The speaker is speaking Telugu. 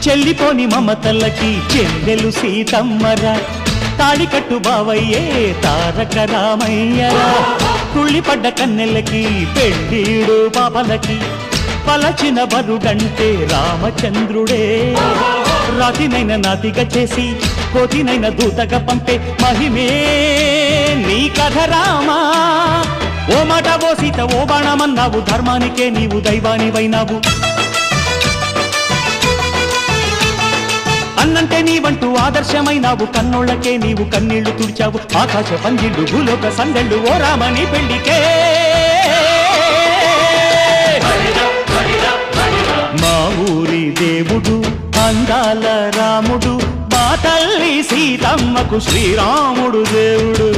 చెల్లిపోని మమతల్లకి చెల్లెలు సీతమ్మరా, తాళికట్టు బావయ్యే తారక రామయ్యరా, తుళ్ళిపడ్డ కన్నెలకి పెళ్ళీడు పాపలకి పలచిన వరుడంటే రామచంద్రుడే. రాతినైన నాతిగా చేసి కోతినైన దూతగా పంపే మహిమే నీ కథ రామా. ఓ మాట ఓ సీత ఓ బాణమన్నావు, ధర్మానికే నీవు దైవానివైనావు. అన్నంటే నీవంటూ ఆదర్శమైనావు, కన్నోళ్ళకే నీవు కన్నీళ్లు తుడిచావు. ఆకాశ పందిళ్ళు భూలోక సందళ్ళు ఓ రామని పెళ్లికే. మా ఊరి దేవుడు అందాల రాముడు, మా తల్లి సీతమ్మకు శ్రీరాముడు దేవుడు.